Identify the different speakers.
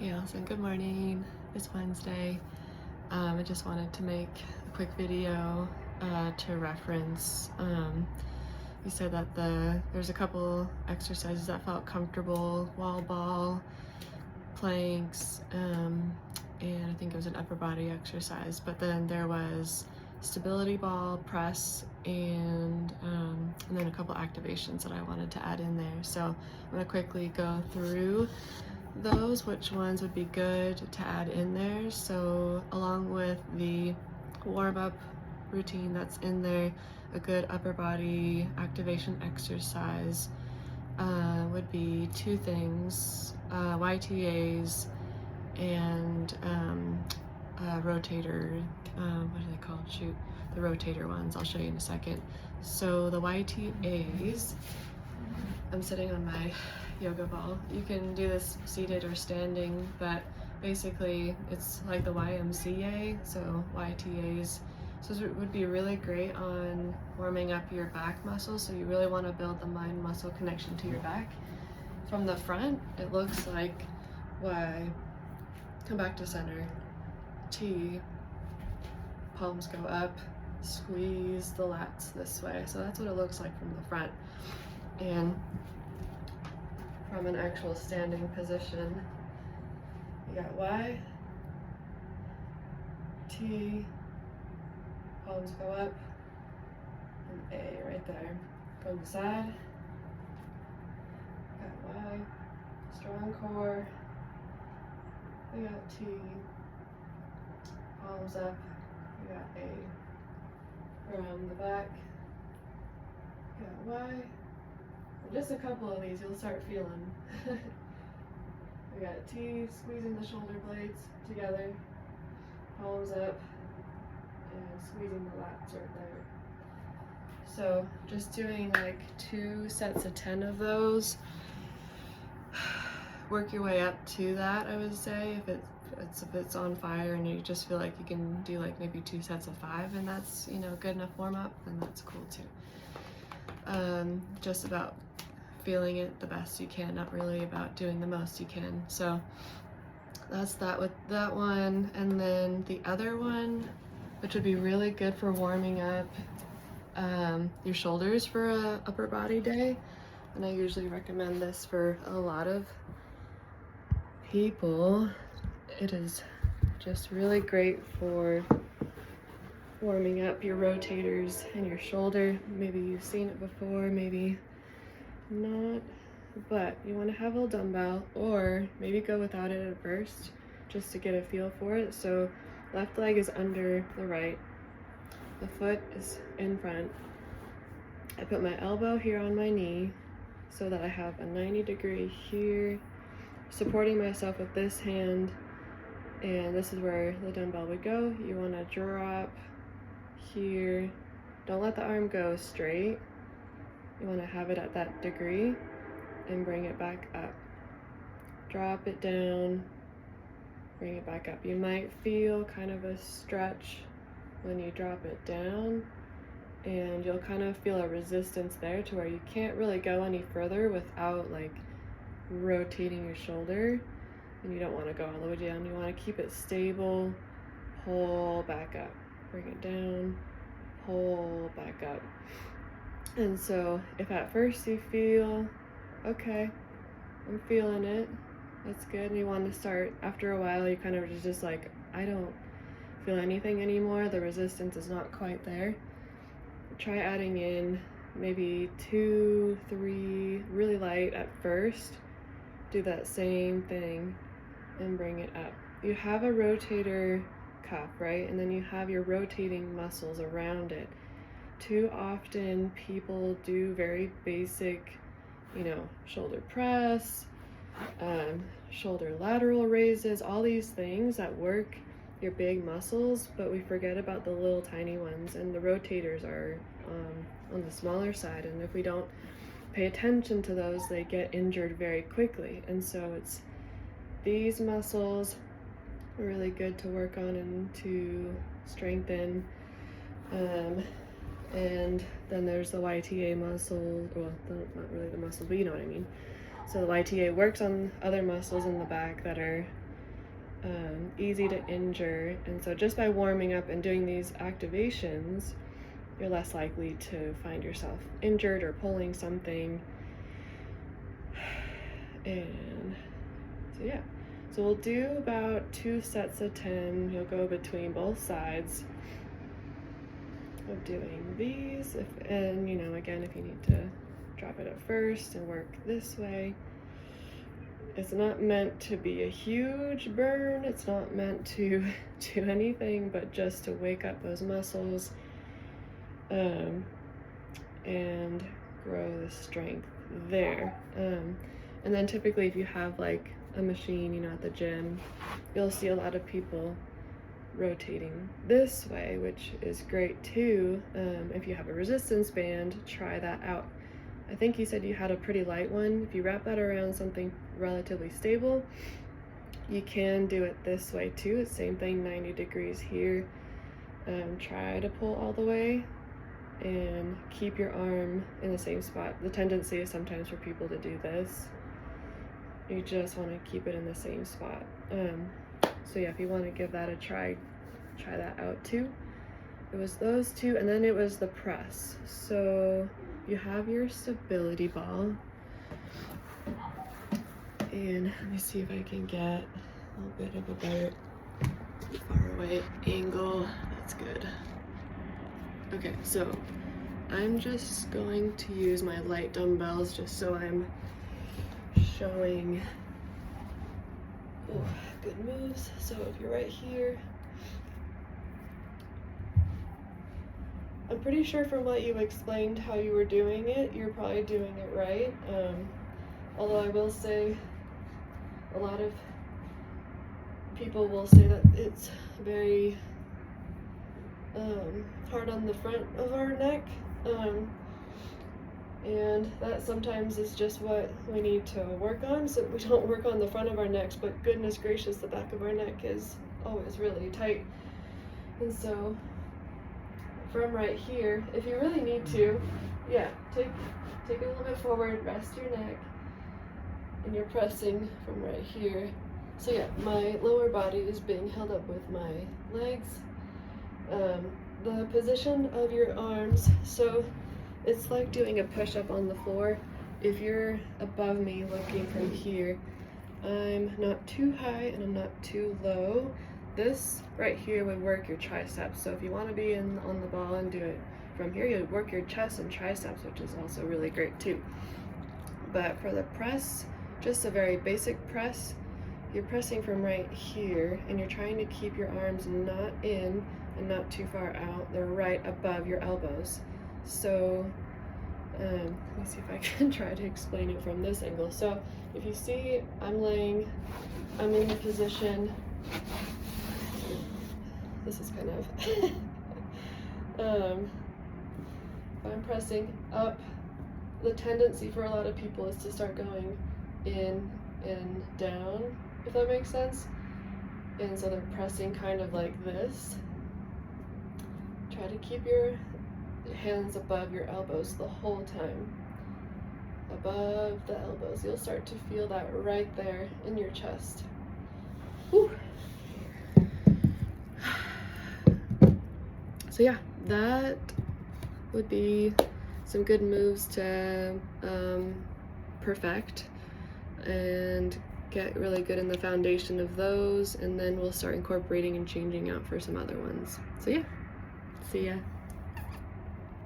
Speaker 1: Hey Allison, good morning. It's Wednesday. I just wanted to make a quick video to reference. You said that there's a couple exercises that felt comfortable, wall ball, planks, and I think it was an upper body exercise. But then there was stability ball, press, and then a couple activations that I wanted to add in there. So I'm gonna quickly go through those, which ones would be good to add in there. So along with the warm-up routine that's in there, a good upper body activation exercise would be two things, YTAs and rotator, what are they called? Shoot, the rotator ones. I'll show you in a second. So the YTAs, I'm sitting on my yoga ball. You can do this seated or standing, but basically it's like the YMCA, so YTAs. So it would be really great on warming up your back muscles. So you really want to build the mind muscle connection to your back. From the front, it looks like Y, come back to center, T, palms go up, squeeze the lats this way. So that's what it looks like from the front. And from an actual standing position, you got Y, T, palms go up, and A right there. From the side, got Y, strong core, we got T, palms up, we got A. From the back, got Y. Just a couple of these you'll start feeling. We got a T, squeezing the shoulder blades together, palms up, and squeezing the lats right there. So just doing like 2 sets of 10 of those. Work your way up to that, I would say. If it's on fire and you just feel like you can do like maybe 2 sets of 5 and that's, you know, good enough warm up, then that's cool too. Just about feeling it the best you can, not really about doing the most you can. So that's that with that one. And then the other one, which would be really good for warming up your shoulders for a upper body day. And I usually recommend this for a lot of people. It is just really great for warming up your rotators and your shoulder. Maybe you've seen it before, maybe not, but you want to have a dumbbell, or maybe go without it at first just to get a feel for it. So left leg is under the right, the foot is in front. I put my elbow here on my knee so that I have a 90-degree here, supporting myself with this hand, and this is where the dumbbell would go. You want to drop here, don't let the arm go straight. You want to have it at that degree and bring it back up. Drop it down, bring it back up. You might feel kind of a stretch when you drop it down, and you'll kind of feel a resistance there to where you can't really go any further without like rotating your shoulder, and you don't want to go all the way down. You want to keep it stable, pull back up, bring it down, pull back up. And so if at first you feel, okay, I'm feeling it, that's good, and you want to start, after a while you kind of just like, I don't feel anything anymore, the resistance is not quite there, try adding in maybe 2, 3, really light at first, do that same thing and bring it up. You have a rotator cuff, right? And then you have your rotating muscles around it. Too often people do very basic, you know, shoulder press, shoulder lateral raises, all these things that work your big muscles, but we forget about the little tiny ones, and the rotators are on the smaller side, and if we don't pay attention to those, they get injured very quickly. And so it's these muscles are really good to work on and to strengthen. And then there's the YTA muscle, well, not really the muscle, but you know what I mean. So the YTA works on other muscles in the back that are easy to injure. And so just by warming up and doing these activations, you're less likely to find yourself injured or pulling something. And so yeah, so we'll do about 2 sets of 10. You'll go between both sides of doing these. And you know, again, if you need to drop it at first and work this way. It's not meant to be a huge burn. It's not meant to do anything but just to wake up those muscles and grow the strength there. And then typically if you have like a machine, you know, at the gym, you'll see a lot of people rotating this way, which is great too. If you have a resistance band, try that out. I think you said you had a pretty light one. If you wrap that around something relatively stable, you can do it this way too. It's same thing, 90 degrees here. Try to pull all the way and keep your arm in the same spot. The tendency is sometimes for people to do this. You just want to keep it in the same spot. So yeah, if you want to give that a try that out too. It was those two, and then it was the press. So you have your stability ball, and let me see if I can get a little bit of a better far away angle. That's good. Okay, so I'm just going to use my light dumbbells just so I'm showing good moves. So if you're right here, I'm pretty sure from what you explained how you were doing it, you're probably doing it right. Although I will say a lot of people will say that it's very hard on the front of our neck. And that sometimes is just what we need to work on, so we don't work on the front of our necks, but goodness gracious, the back of our neck is always really tight. And so from right here, if you really need to, yeah, take it a little bit forward, rest your neck, and you're pressing from right here. So yeah, my lower body is being held up with my legs. The position of your arms, so it's like doing a push-up on the floor. If you're above me looking from here, I'm not too high and I'm not too low. This right here would work your triceps. So if you want to be on the ball and do it from here, you'd work your chest and triceps, which is also really great too. But for the press, just a very basic press, you're pressing from right here and you're trying to keep your arms not in and not too far out. They're right above your elbows. So let me see if I can try to explain it from this angle. So if you see, I'm in the position, this is kind of, I'm pressing up. The tendency for a lot of people is to start going in and down, if that makes sense. And so they're pressing kind of like this. Try to keep your hands above your elbows the whole time. Above the elbows. You'll start to feel that right there in your chest. Whew. So yeah, that would be some good moves to perfect and get really good in the foundation of those, and then we'll start incorporating and changing out for some other ones. So yeah, see ya.